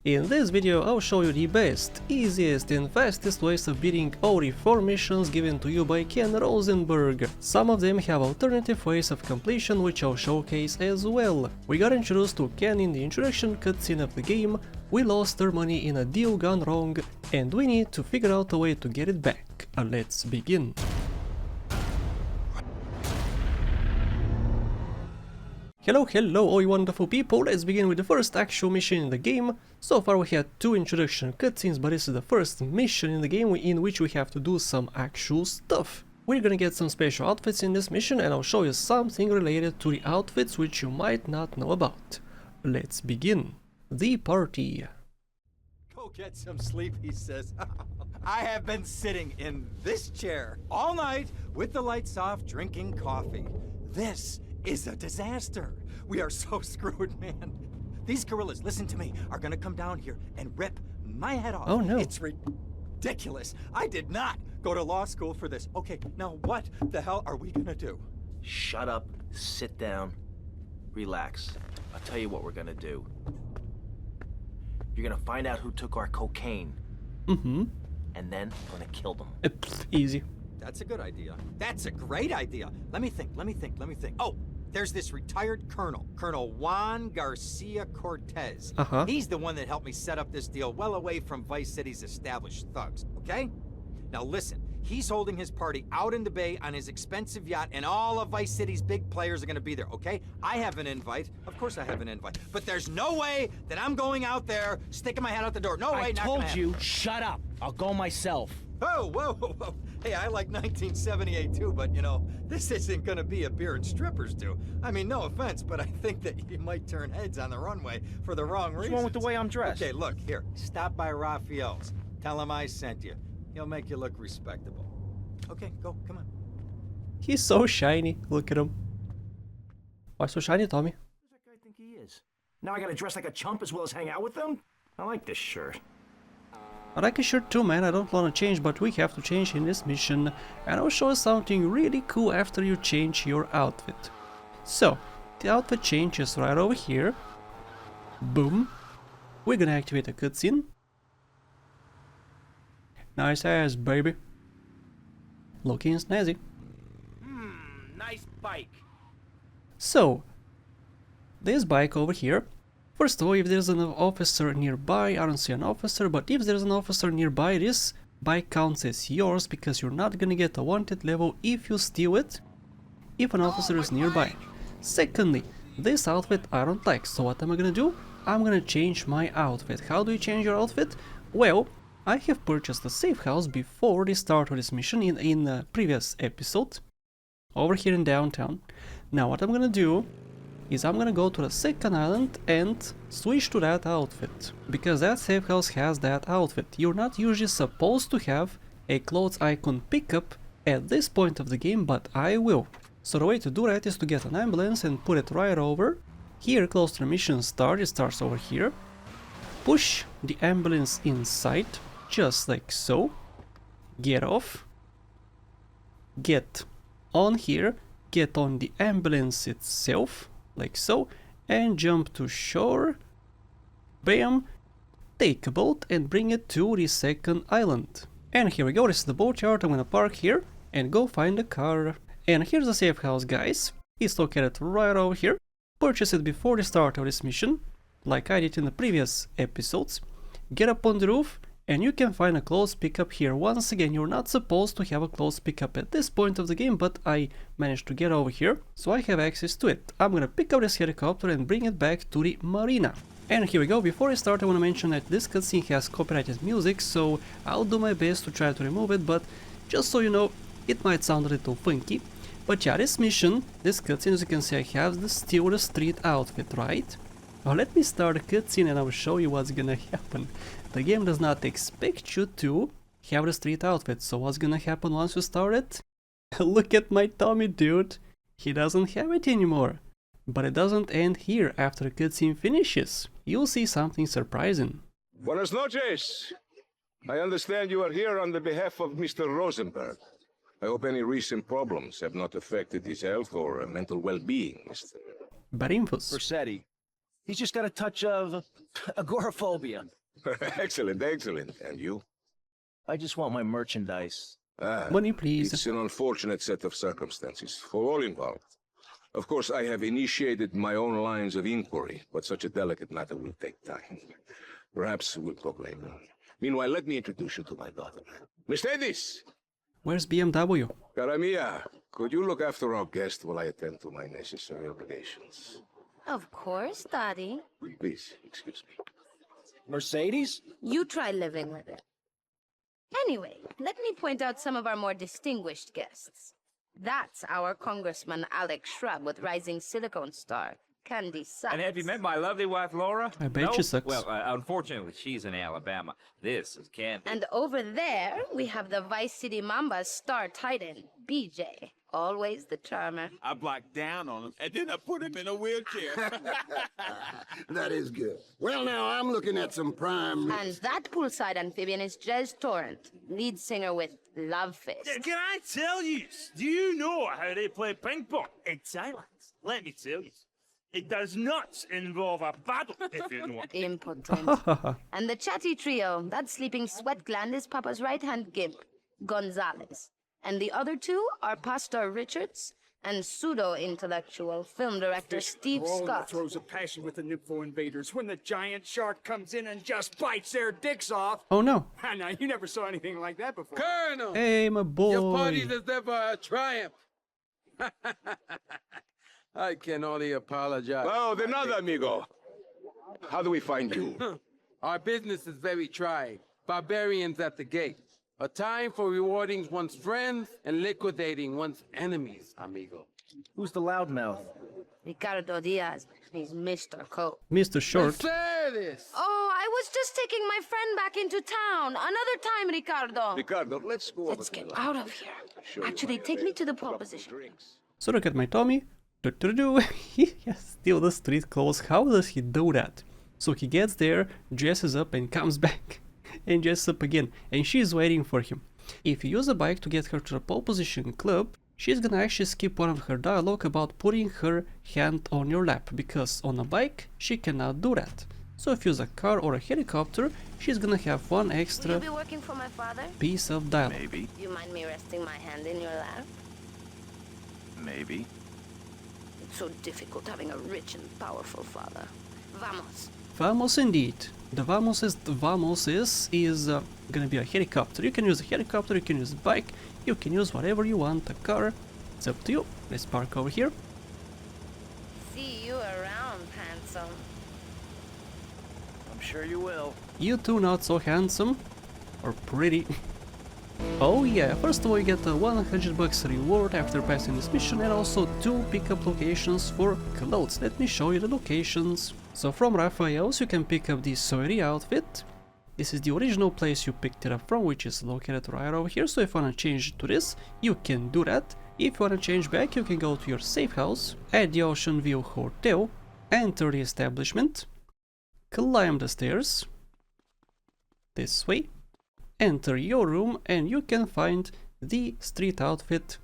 In this video I'll show you the best, easiest and fastest ways of beating OD4 missions given to you by Ken Rosenberg. Some of them have alternative ways of completion which I'll showcase as well. We got introduced to Ken in the introduction cutscene of the game, we lost our money in a deal gone wrong, and we need to figure out a way to get it back. Let's begin. Hello all you wonderful people, let's begin with the first actual mission in the game. So far we had 2 introduction cutscenes, but this is the first mission in the game in which we have to do some actual stuff. We're gonna get some special outfits in this mission and I'll show you something related to the outfits which you might not know about. Let's begin. The party. Go get some sleep, he says. I have been sitting in this chair all night with the lights off drinking coffee. This is a disaster. We are so screwed, man. These gorillas, listen to me, are gonna come down here and rip my head off. Oh no. It's ridiculous. I did not go to law school for this. Okay, now what the hell are we gonna do? Shut up, sit down, relax. I'll tell you what we're gonna do. You're gonna find out who took our cocaine. And then I'm gonna kill them. Easy. That's a good idea. That's a great idea. Let me think. Oh, there's this retired colonel, Colonel Juan Garcia Cortez. He's the one that helped me set up this deal well away from Vice City's established thugs, okay? Now listen, he's holding his party out in the bay on his expensive yacht and all of Vice City's big players are gonna be there, okay? I have an invite. Of course I have an invite. But there's no way that I'm going out there sticking my head out the door. No way, not gonna happen. I told you, shut up. I'll go myself. Oh, whoa. Hey, I like 1978 too, but you know, this isn't gonna be a beer and strippers do. I mean, no offense, but I think that you might turn heads on the runway for the wrong reasons. What's wrong with the way I'm dressed? Okay, look, here, stop by Raphael's. Tell him I sent you. He'll make you look respectable. Okay, go, come on. He's so shiny, look at him. Why so shiny, Tommy? Who does that guy think he is? Now I gotta dress like a chump as well as hang out with them? I like this shirt. I like a shirt too, man. I don't want to change, but we have to change in this mission. And I'll show you something really cool after you change your outfit. So, the outfit changes right over here. Boom. We're gonna activate a cutscene. Nice ass, baby. Looking snazzy. Nice bike. So, this bike over here. First of all, if there's an officer nearby, I don't see an officer, but if there's an officer nearby, this bike counts as yours because you're not gonna get a wanted level if you steal it, if an officer is nearby. Secondly, this outfit I don't like, so what am I gonna do? I'm gonna change my outfit. How do you change your outfit? Well, I have purchased a safe house before the start of this mission in a previous episode, over here in downtown. Now what I'm gonna do is I'm gonna go to the second island and switch to that outfit, because that safe house has that outfit. You're not usually supposed to have a clothes icon pickup at this point of the game, but I will. So the way to do that is to get an ambulance and put it right over here close to the mission start. It starts over here. Push the ambulance inside, just like so. Get off. Get on here. Get on the ambulance itself, like so, and jump to shore. Bam. Take a boat and bring it to the second island. And here we go, this is the boatyard. I'm gonna park here and go find a car. And here's the safe house, guys. It's located right over here. Purchase it before the start of this mission, like I did in the previous episodes. Get up on the roof and you can find a clothes pickup here. Once again, you're not supposed to have a clothes pickup at this point of the game, but I managed to get over here, so I have access to it. I'm gonna pick up this helicopter and bring it back to the marina. And here we go. Before I start, I want to mention that this cutscene has copyrighted music, so I'll do my best to try to remove it, but just so you know, it might sound a little funky. But yeah, this mission, this cutscene, as you can see, I have the Steal the Street outfit, right? Now let me start the cutscene and I will show you what's gonna happen. The game does not expect you to have the street outfit, so what's gonna happen once you start it? Look at my Tommy, dude! He doesn't have it anymore. But it doesn't end here. After the cutscene finishes, you'll see something surprising. Buenas noches! I understand you are here on the behalf of Mr. Rosenberg. I hope any recent problems have not affected his health or mental well-being, Mr. Badinfos. Versetti, He's just got a touch of agoraphobia. Excellent, excellent. And you? I just want my merchandise. Money, please. It's an unfortunate set of circumstances for all involved. Of course, I have initiated my own lines of inquiry, but such a delicate matter will take time. Perhaps we'll talk later. Meanwhile, let me introduce you to my daughter. Miss Davis! Where's BMW? Cara mia, could you look after our guest while I attend to my necessary obligations? Of course, Daddy. Please, excuse me. Mercedes? You try living with it. Anyway, let me point out some of our more distinguished guests. That's our Congressman Alex Shrub with Rising Silicone Star, Candy Sucks. And have you met my lovely wife, Laura? I bet she sucks. Well, unfortunately, she's in Alabama. This is Candy. And over there, we have the Vice City Mamba's star titan, BJ. Always the charmer. I blocked down on him, and then I put him in a wheelchair. That is good. Well, now I'm looking at some prime... And that poolside amphibian is Jez Torrent, lead singer with Love Fist. Can I tell you? Do you know how they play ping pong in Thailand? Let me tell you. It does not involve a paddle, if you know. Impotent. And the chatty trio, that sleeping sweat gland is Papa's right-hand gimp, Gonzalez. And the other two are Pastor Richards and pseudo-intellectual film director Steve Scott. Throws a passion with the Nympho invaders when the giant shark comes in and just bites their dicks off. Oh no. Now, you never saw anything like that before. Colonel! Hey, my boy. Your party is ever a triumph. I can only apologize. Oh, de nada, amigo. How do we find you? Our business is very trying. Barbarians at the gate. A time for rewarding one's friends and liquidating one's enemies, amigo. Who's the loudmouth? Ricardo Diaz. He's Mr. Coke. Mr. Short. Mercedes! Oh, I was just taking my friend back into town. Another time, Ricardo. Ricardo, let's go over Let's to get the lounge. out of here. Actually, take me to the pole position. So look at my Tommy. He has still the street clothes. How does he do that? So he gets there, dresses up and comes back. And dresses up again. And she's waiting for him. If you use a bike to get her to the pole position club, she's gonna actually skip one of her dialogue about putting her hand on your lap. Because on a bike, she cannot do that. So if you use a car or a helicopter, she's gonna have one Will extra you be working for my father? piece of dialogue. Maybe. You mind me resting my hand in your lap? Maybe. It's so difficult having a rich and powerful father. Vamos. Vamos indeed. The Vamos is gonna be a helicopter. You can use a helicopter, you can use a bike, you can use whatever you want, a car. It's up to you. Let's park over here. See you around, handsome. I'm sure you will. You two not so handsome. Or pretty. Oh yeah, first of all you get a 100 bucks reward after passing this mission and also 2 pickup locations for clothes. Let me show you the locations. So from Raphael's you can pick up the Soiri outfit. This is the original place you picked it up from, which is located right over here. So if you wanna change to this, you can do that. If you wanna change back, you can go to your safe house, at the Ocean View Hotel, enter the establishment, climb the stairs, this way, enter your room, and you can find the street outfit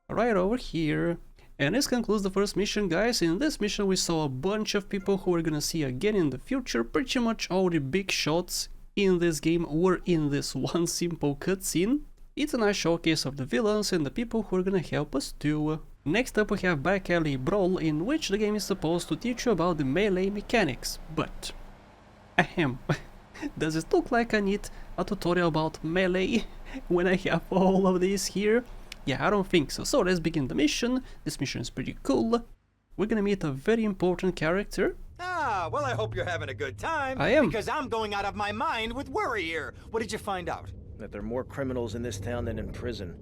right over here. And this concludes the first mission, guys. In this mission we saw a bunch of people who we're gonna see again in the future. Pretty much all the big shots in this game were in this one simple cutscene. It's a nice showcase of the villains and the people who are gonna help us too. Next up we have Back Alley Brawl, in which the game is supposed to teach you about the melee mechanics. But, ahem, does it look like I need a tutorial about melee when I have all of these here? Yeah, I don't think so. So let's begin the mission. This mission is pretty cool. We're gonna meet a very important character. Ah, well, I hope you're having a good time. I am. Because I'm going out of my mind with worry here. What did you find out? That there are more criminals in this town than in prison.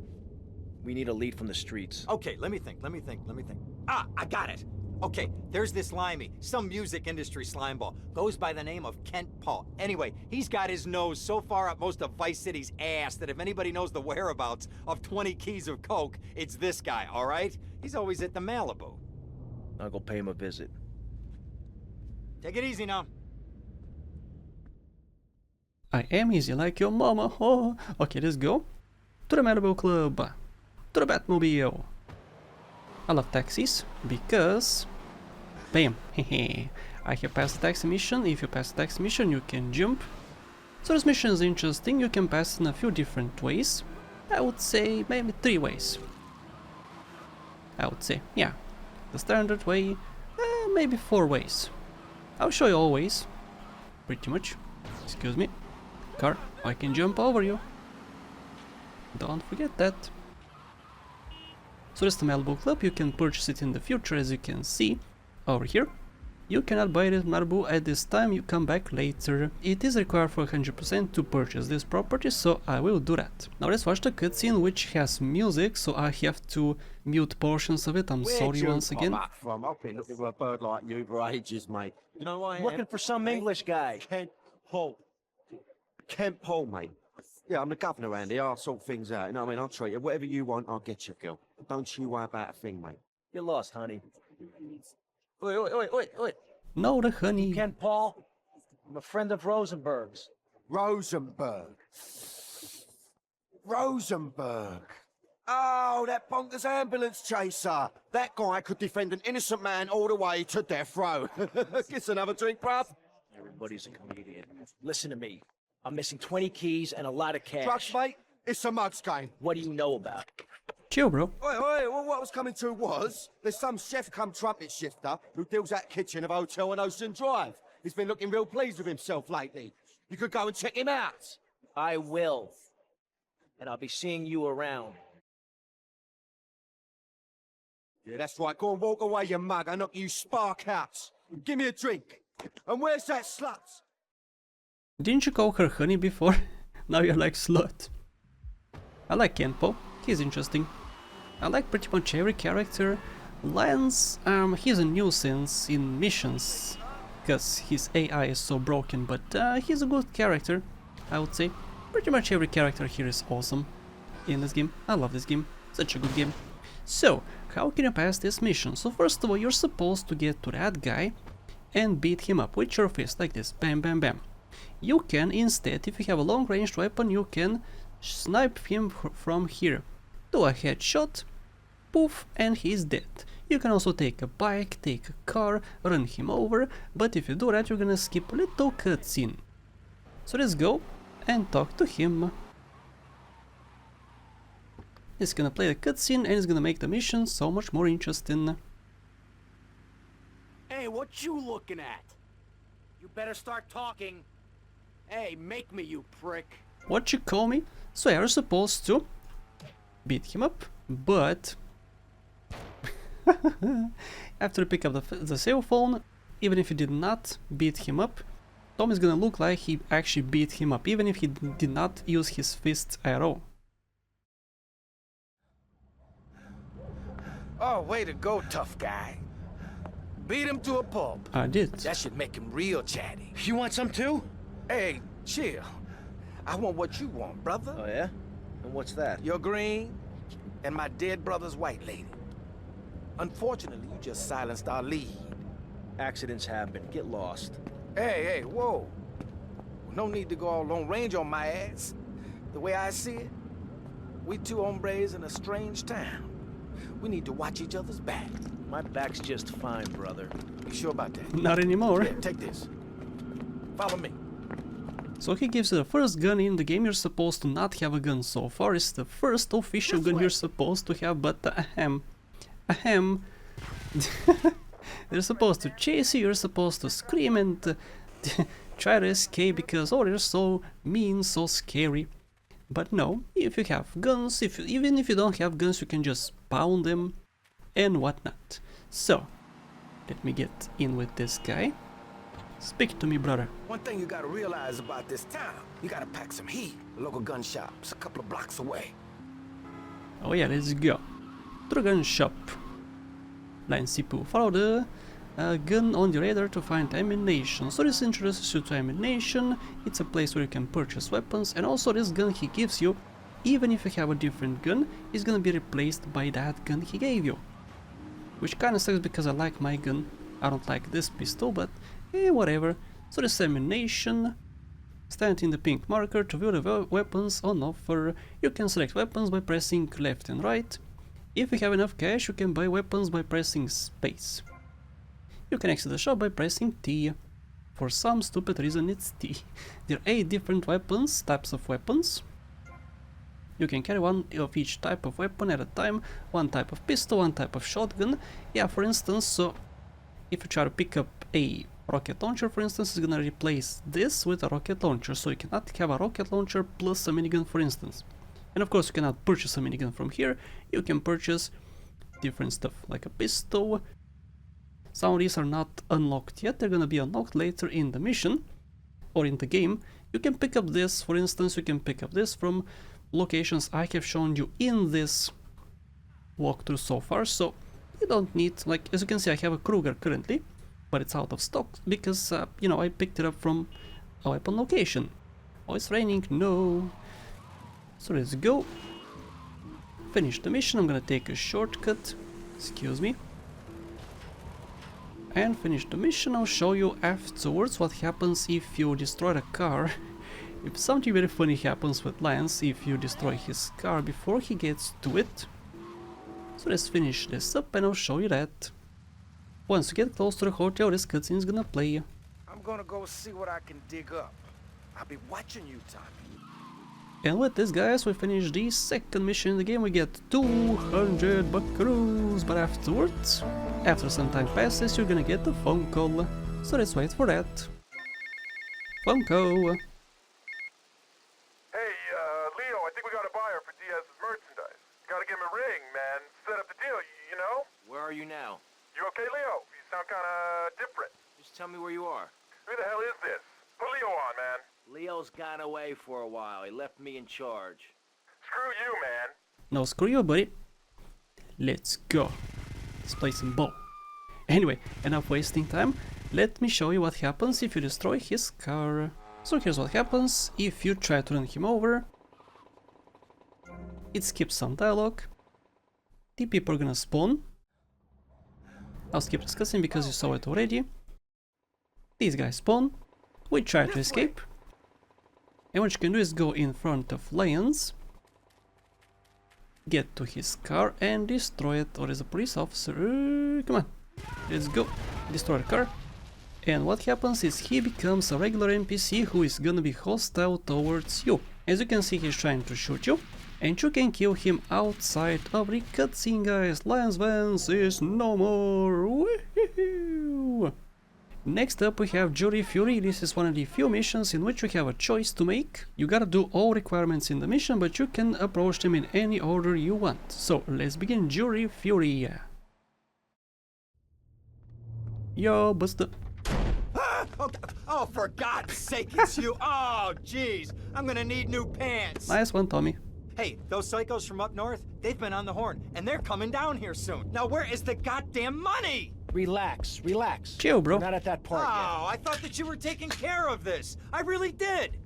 We need a lead from the streets. Okay, let me think. Ah, I got it. Okay, there's this limey, some music industry slimeball. Goes by the name of Kent Paul. Anyway, he's got his nose so far up most of Vice City's ass that if anybody knows the whereabouts of 20 keys of coke, it's this guy, all right? He's always at the Malibu. I'll go pay him a visit. Take it easy now. I am easy like your mama. Oh. Okay, let's go to the Malibu Club, to the Batmobile. I love taxis because, bam, hehe, I have passed the taxi mission. If you pass the taxi mission, you can jump. So this mission is interesting. You can pass in a few different ways. I would say maybe 3 ways. I would say, yeah. The standard way, maybe 4 ways. I'll show you all ways. Pretty much. Excuse me. Car, I can jump over you. Don't forget that. So this is the Malibu Club. You can purchase it in the future, as you can see over here. You cannot buy this Malibu at this time, you come back later. It is required for 100% to purchase this property, so I will do that. Now let's watch the cutscene, which has music, so I have to mute portions of it. I'm sorry once again. I've been looking for a bird like you for ages, mate. You know why I am? Looking for some English guy. Ken Paul. Ken Paul, mate. Yeah, I'm the governor around here. I'll sort things out. You know what I mean? I'll treat you. Whatever you want, I'll get you, girl. Don't you worry about a thing, mate. You're lost, honey. Wait. No, the honey. Ken Paul, I'm a friend of Rosenberg's. Rosenberg. Oh, that bonkers ambulance chaser. That guy could defend an innocent man all the way to death row. Get another drink, bruv. Everybody's a comedian. Listen to me. I'm missing 20 keys and a lot of cash. Drugs, mate? It's a mug's game. What do you know about it? Chill, bro. Oi, well, what I was coming to was, there's some chef come trumpet shifter who deals at kitchen of a hotel on Ocean Drive. He's been looking real pleased with himself lately. You could go and check him out. I will. And I'll be seeing you around. Yeah, that's right. Go and walk away, you mug. I knock you spark out. Give me a drink. And where's that slut? Didn't you call her honey before? Now you're like slut. I like Ken Paul. He's interesting. I like pretty much every character. Lance, he's a nuisance in missions, because his AI is so broken, but he's a good character, I would say. Pretty much every character here is awesome in this game. I love this game. Such a good game. So, how can you pass this mission? So first of all, you're supposed to get to that guy and beat him up with your fist, like this. Bam, bam, bam. You can instead, if you have a long-ranged weapon, you can snipe him from here. Do a headshot, poof, and he's dead. You can also take a bike, take a car, run him over, but if you do that, you're gonna skip a little cutscene. So let's go and talk to him. He's gonna play the cutscene and he's gonna make the mission so much more interesting. Hey, what you looking at? You better start talking. Hey, make me, you prick. What you call me? So you're supposed to beat him up, but after pick up the cell phone, even if you did not beat him up, Tom is gonna look like he actually beat him up, even if he did not use his fists at all. Oh, way to go, tough guy. Beat him to a pulp. I did. That should make him real chatty. You want some too? Hey, chill. I want what you want, brother. Oh, yeah? And what's that? Your green and my dead brother's white lady. Unfortunately, you just silenced our lead. Accidents happen. Get lost. Hey, whoa. No need to go all long range on my ass. The way I see it, we two hombres in a strange town. We need to watch each other's back. My back's just fine, brother. You sure about that? Not anymore. Yeah, take this. Follow me. So he gives you the first gun in the game. You're supposed to not have a gun so far. It's the first official gun you're supposed to have, but they're supposed to chase you, you're supposed to scream and try to escape because, oh, they're so mean, so scary. But no, if you have guns, even if you don't have guns, you can just pound them and whatnot. So, let me get in with this guy. Speak to me, brother. One thing you gotta realize about this town, you gotta pack some heat. The local gun shop's a couple of blocks away. Oh yeah, let's go. To the gun shop. Line C2. Follow the gun on the radar to find ammunition. So this introduces you to ammunition. It's a place where you can purchase weapons, and also this gun he gives you, even if you have a different gun, is gonna be replaced by that gun he gave you. Which kinda sucks because I like my gun. I don't like this pistol, but whatever. So this ammunition. Stand in the pink marker to view the weapons on offer. You can select weapons by pressing left and right. If you have enough cash, you can buy weapons by pressing space. you can exit the shop by pressing T. For some stupid reason it's T. There are 8 different weapons, types of weapons. You can carry one of each type of weapon at a time, one type of pistol, one type of shotgun. Yeah, for instance, so if you try to pick up a rocket launcher, for instance, it's gonna replace this with a rocket launcher, so you cannot have a rocket launcher plus a minigun, for instance. And of course you cannot purchase a minigun from here, you can purchase different stuff, like a pistol. Some of these are not unlocked yet, they're gonna be unlocked later in the mission, or in the game. You can pick up this, for instance, you can pick up this from locations I have shown you in this walkthrough so far, so you don't need, like, as you can see I have a Kruger currently, but it's out of stock because, you know, I picked it up from a weapon location. Oh, it's raining, no. So let's go. Finish the mission, I'm gonna take a shortcut, excuse me. And finish the mission, I'll show you afterwards what happens if you destroy a car. If something very funny happens with Lance if you destroy his car before he gets to it. So let's finish this up and I'll show you that. Once you get close to the hotel, this cutscene is gonna play. I'm gonna go see what I can dig up. I'll be watching you, Tommy. And with this, guys, we finish the second mission in the game. We get 200 buckaroos, but afterwards, after some time passes, you're gonna get a phone call. So let's wait for that. Phone call. Hey, Leo, I think we got a buyer for Diaz's merchandise. You gotta give him a ring, man. Set up the deal, you know? Where are you now? You okay, Leo? You sound kinda different. Just tell me where you are. Who the hell is this? Put Leo on, man. Leo's gone away for a while. He left me in charge. Screw you, man. No, screw you, buddy. Let's go. Let's play some ball. Anyway, enough wasting time. Let me show you what happens if you destroy his car. So here's what happens if you try to run him over. It skips some dialogue. The people are gonna spawn. I'll skip this cutscene because you saw it already. These guys spawn. We try to escape. And what you can do is go in front of Lions, get to his car and destroy it. Or is a police officer? Come on, let's go. Destroy the car. And what happens is he becomes a regular NPC who is gonna be hostile towards you. As you can see, he's trying to shoot you. And you can kill him outside of the cutscene, guys. Lions Vance is no more. Woohoo! Next up we have Jury Fury. This is one of the few missions in which we have a choice to make. You gotta do all requirements in the mission, but you can approach them in any order you want. So let's begin Jury Fury. Yo, Buster. Oh, for God's sake, it's you. Oh, jeez. I'm gonna need new pants. Nice one, Tommy. Hey, those psychos from up north, they've been on the horn, and they're coming down here soon. Now, where is the goddamn money? Relax, relax. Chill, bro. We're not at that part yet. Oh, I thought that you were taking care of this. I really did.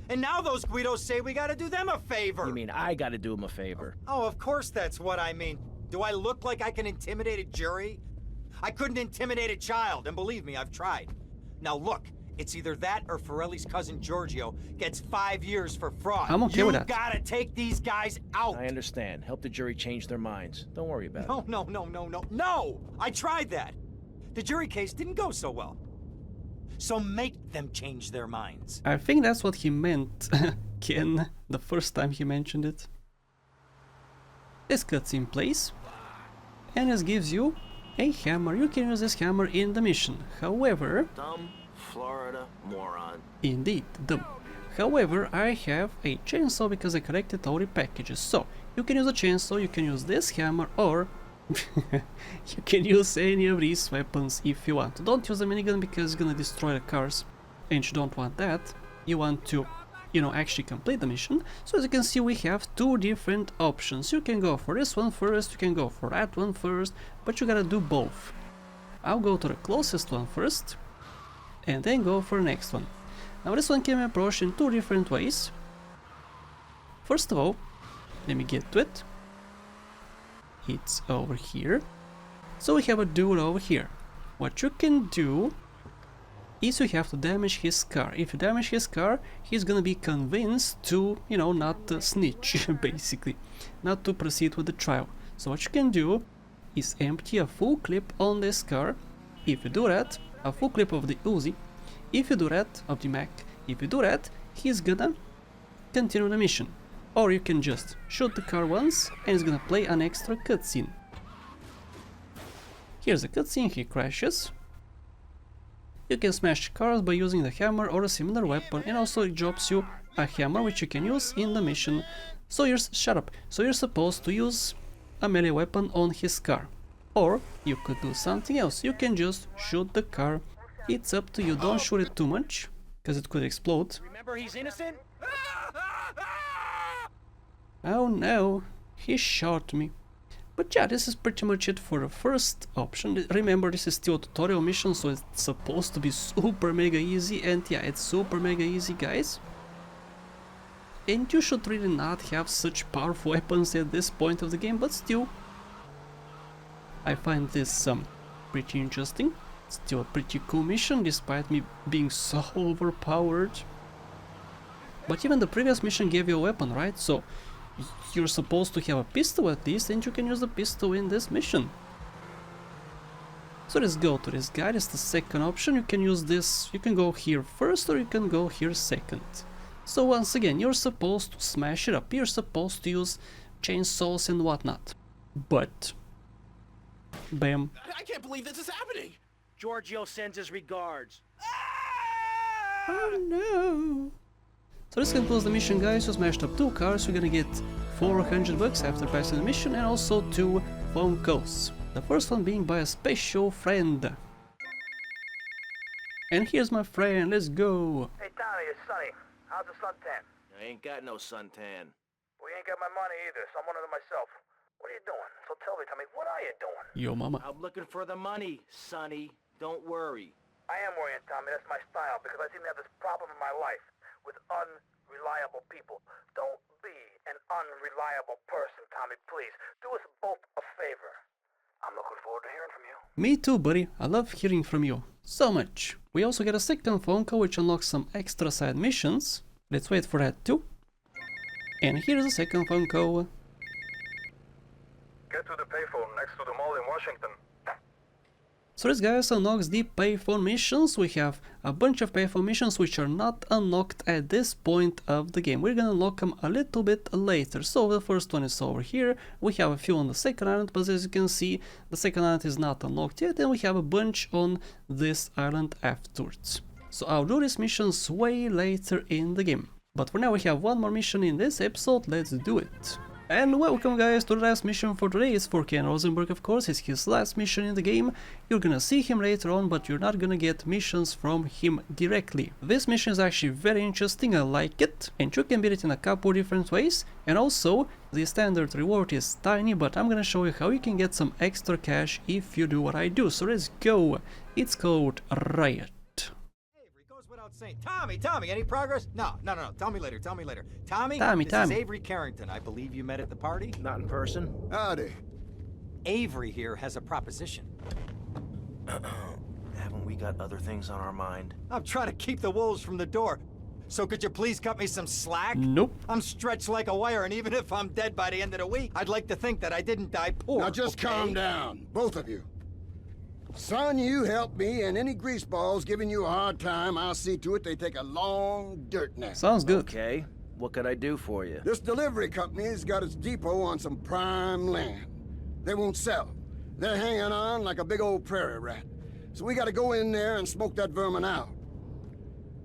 And now those Guidos say we gotta do them a favor. You mean I gotta do him a favor? Oh, of course that's what I mean. Do I look like I can intimidate a jury? I couldn't intimidate a child, and believe me, I've tried. Now look, it's either that or Forelli's cousin Giorgio gets 5 years for fraud. I'm okay with that. You gotta take these guys out. I understand. Help the jury change their minds. Don't worry about it. No! I tried that. The jury case didn't go so well. So make them change their minds. I think that's what he meant, Ken, the first time he mentioned it. This cutscene plays, and this gives you a hammer. You can use this hammer in the mission. However... Dumb Florida moron. Indeed, dumb. However, I have a chainsaw because I collected all the packages. So, you can use a chainsaw, you can use this hammer, or... you can use any of these weapons if you want. Don't use a minigun because it's gonna destroy the cars. And you don't want that. You want to, you know, actually complete the mission. So as you can see, we have 2 different options. You can go for this one first, you can go for that one first, but you gotta do both. I'll go to the closest one first, and then go for the next one. Now this one can be approached in 2 different ways. First of all, let me get to it. It's over here. So we have a dude over here. What you can do is you have to damage his car. If you damage his car, he's gonna be convinced to, you know, not snitch, basically. Not to proceed with the trial. So what you can do is empty a full clip on this car, If you do that, a full clip of the Uzi. If you do that, of the Mac. If you do that, he's gonna continue the mission. Or you can just shoot the car once and it's gonna play an extra cutscene. Here's a cutscene, he crashes. You can smash cars by using the hammer or a similar weapon, and also it drops you a hammer which you can use in the mission. So you're supposed to use a melee weapon on his car. Or you could do something else, you can just shoot the car. It's up to you, don't shoot it too much, because it could explode. Remember, he's innocent? Oh no, he shot me. But yeah, this is pretty much it for the first option. Remember, this is still a tutorial mission, so it's supposed to be super mega easy, and yeah, it's super mega easy, guys. And you should really not have such powerful weapons at this point of the game, but still, I find this pretty interesting. Still a pretty cool mission, despite me being so overpowered. But even the previous mission gave you a weapon, right? So you're supposed to have a pistol at least, and you can use the pistol in this mission. So let's go to this guy. It's the second option. You can use this, you can go here first or you can go here second. So once again, you're supposed to smash it up, you're supposed to use chainsaws and whatnot. But bam. I can't believe this is happening! Giorgio sends his regards. Oh no! So this concludes the mission, guys. You smashed up 2 cars, you're gonna get 400 bucks after passing the mission, and also 2 phone calls. The first one being by a special friend. And here's my friend, let's go! Hey Tommy, it's Sonny. How's the suntan? I ain't got no suntan. We ain't got my money either, so I'm one of them myself. What are you doing? So tell me, Tommy, what are you doing? Yo mama. I'm looking for the money, Sonny. Don't worry. I am worrying, Tommy. That's my style, because I seem to have this problem in my life with unreliable people. Don't be an unreliable person, Tommy, please. Do us both a favor. I'm looking forward to hearing from you. Me too, buddy. I love hearing from you. So much. We also get a second phone call which unlocks some extra side missions. Let's wait for that too. And here's the second phone call. Get to the payphone next to the mall in Washington. So this guys unlocks the payphone missions. We have a bunch of payphone missions which are not unlocked at this point of the game. We're gonna unlock them a little bit later. So the first one is over here. We have a few on the second island, but as you can see, the second island is not unlocked yet, and we have a bunch on this island afterwards. So I'll do these missions way later in the game. But for now we have one more mission in this episode, let's do it. And welcome guys to the last mission for today. It's for Ken Rosenberg, of course. It's his last mission in the game. You're gonna see him later on, but you're not gonna get missions from him directly. This mission is actually very interesting, I like it. And you can beat it in a couple different ways. And also, the standard reward is tiny, but I'm gonna show you how you can get some extra cash if you do what I do. So let's go. It's called Riot. Tommy, any progress? No. Tell me later. Tommy, this is Avery Carrington. I believe you met at the party? Not in person. Howdy. Avery here has a proposition. Haven't we got other things on our mind? I'm trying to keep the wolves from the door. So could you please cut me some slack? Nope. I'm stretched like a wire, and even if I'm dead by the end of the week, I'd like to think that I didn't die poor. Now just calm down, both of you. Son, you help me, and any greaseballs giving you a hard time, I'll see to it they take a long dirt nap. Sounds good. Okay, what could I do for you? This delivery company's got its depot on some prime land. They won't sell. They're hanging on like a big old prairie rat. So we gotta go in there and smoke that vermin out.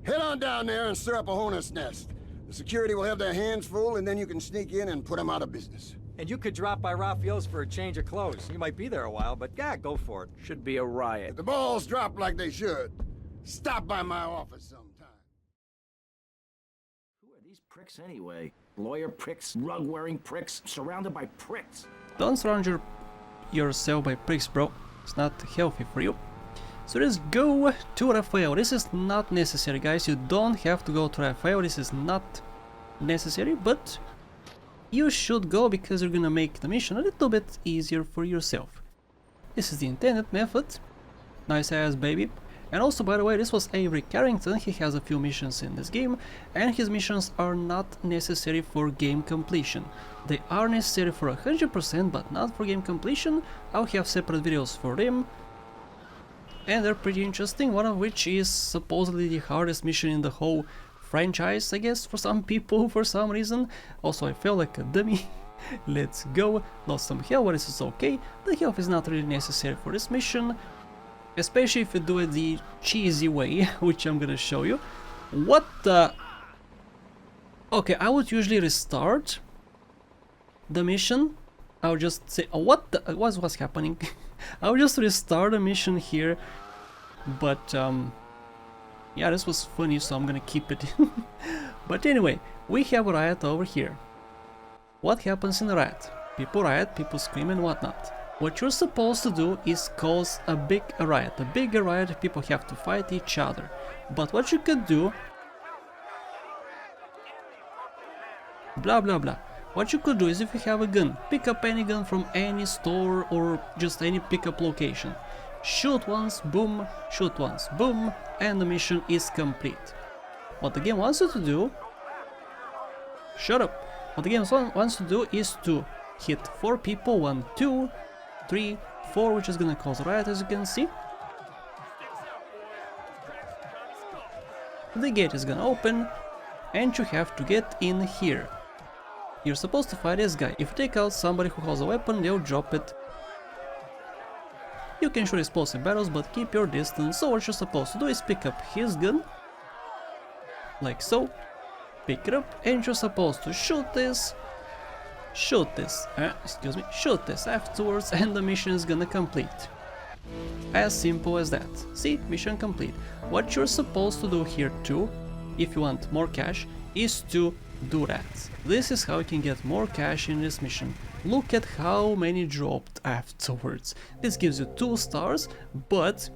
Head on down there and stir up a hornet's nest. The security will have their hands full, and then you can sneak in and put them out of business. And you could drop by Raphael's for a change of clothes. You might be there a while, but yeah, go for it. Should be a riot. If the balls drop like they should, stop by my office sometime. Who are these pricks anyway? Lawyer pricks, rug-wearing pricks, surrounded by pricks. Don't surround yourself by pricks, bro. It's not healthy for you. So let's go to Raphael. This is not necessary, guys. You don't have to go to Raphael. This is not necessary, but you should go because you're gonna make the mission a little bit easier for yourself. This is the intended method. Nice ass, baby. And also, by the way, this was Avery Carrington. He has a few missions in this game, and his missions are not necessary for game completion. They are necessary for 100%, but not for game completion. I'll have separate videos for them. and they're pretty interesting, one of which is supposedly the hardest mission in the whole franchise, I guess, for some people, for some reason. Also, I feel like a dummy. Let's go. Lost some health, but this is okay. The health is not really necessary for this mission, especially if you do it the cheesy way, which I'm gonna show you. What the... Okay, I would usually restart the mission. I would just say, oh, what the... What's happening? I would just restart the mission here, but yeah, this was funny, so I'm gonna keep it. But anyway, we have Riot over here. What happens in Riot? People riot, people scream and whatnot. What you're supposed to do is cause a big riot. A bigger riot, people have to fight each other. But what you could do... Blah blah blah. What you could do is, if you have a gun, pick up any gun from any store or just any pickup location. Shoot once, boom, shoot once, boom, and the mission is complete. What the game wants you to do... Shut up! What the game wants to do is to hit 4 people, 1, 2, 3, 4, which is gonna cause riot, as you can see. The gate is gonna open, and you have to get in here. You're supposed to fight this guy. If you take out somebody who has a weapon, they'll drop it. You can shoot explosive barrels, but keep your distance. So what you're supposed to do is pick up his gun, like so. Pick it up, and you're supposed to shoot this afterwards, and the mission is gonna complete. As simple as that. See, mission complete. What you're supposed to do here too, if you want more cash, is to do that. This is how you can get more cash in this mission. Look at how many dropped afterwards. This gives you 2 stars, but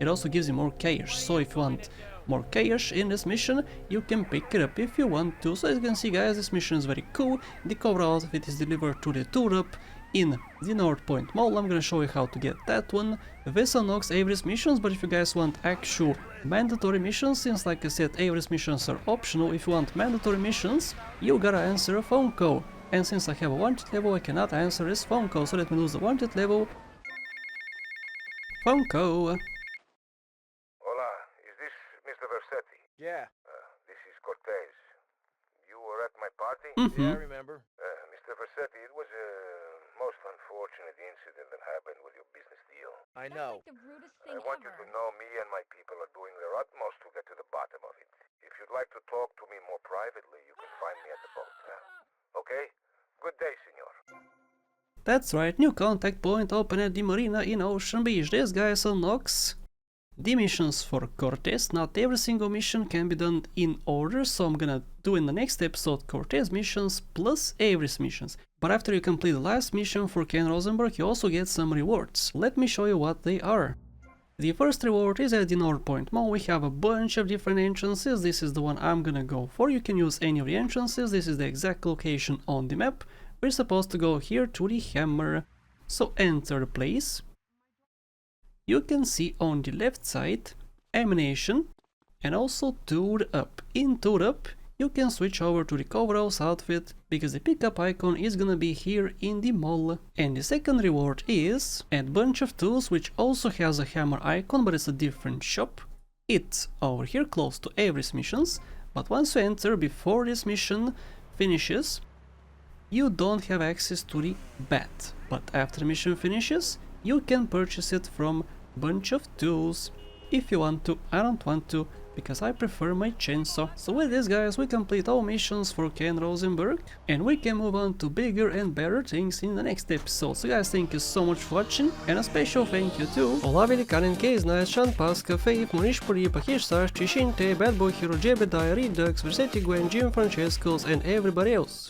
it also gives you more cash. So if you want more cash in this mission, you can pick it up if you want to. So as you can see, guys, this mission is very cool. The cover outfit is delivered to the tour up in the North Point Mall. I'm gonna show you how to get that one. This unlocks Avery's missions, but if you guys want actual mandatory missions, since like I said, Avery's missions are optional, if you want mandatory missions, you gotta answer a phone call. And since I have a wanted level, I cannot answer this phone call, so let me lose the wanted level. Phone call. Hola, is this Mr. Versetti? Yeah. This is Cortez. You were at my party? Yeah, I remember. Mr. Versetti, it was a most unfortunate incident that happened with your business deal. I know. I want you to know me and my people are doing their utmost to get to the bottom of it. If you'd like to talk to me more privately, you can find me at the boat. Okay? Good day, senor. That's right, new contact point open at the marina in Ocean Beach. This guy unlocks the missions for Cortez. Not every single mission can be done in order, so I'm gonna do in the next episode Cortez missions plus Avery's missions. But after you complete the last mission for Ken Rosenberg, you also get some rewards. Let me show you what they are. The first reward is at the North Point Mall. We have a bunch of different entrances. This is the one I'm gonna go for. You can use any of the entrances. This is the exact location on the map. We're supposed to go here to the hammer. So enter the place. You can see on the left side ammunition and also tool up. In tool up, you can switch over to the coveralls outfit because the pickup icon is gonna be here in the mall. And the second reward is a bunch of tools, which also has a hammer icon, but it's a different shop. It's over here close to Avery's missions, but once you enter before this mission finishes, you don't have access to the bat. But after the mission finishes, you can purchase it from bunch of tools if you want to. I don't want to because I prefer my chainsaw. So with this, guys, we complete all missions for Ken Rosenberg and we can move on to bigger and better things in the next episode. So guys, thank you so much for watching, and a special thank you to Ola Velikanen, Keizna, Shan Pasca, Faith, Monish Puri, Pahish, Chishinte, Bad Boy Hero, Jebediah, Redux, Versetti, Gwen, Jim Francescos, and everybody else.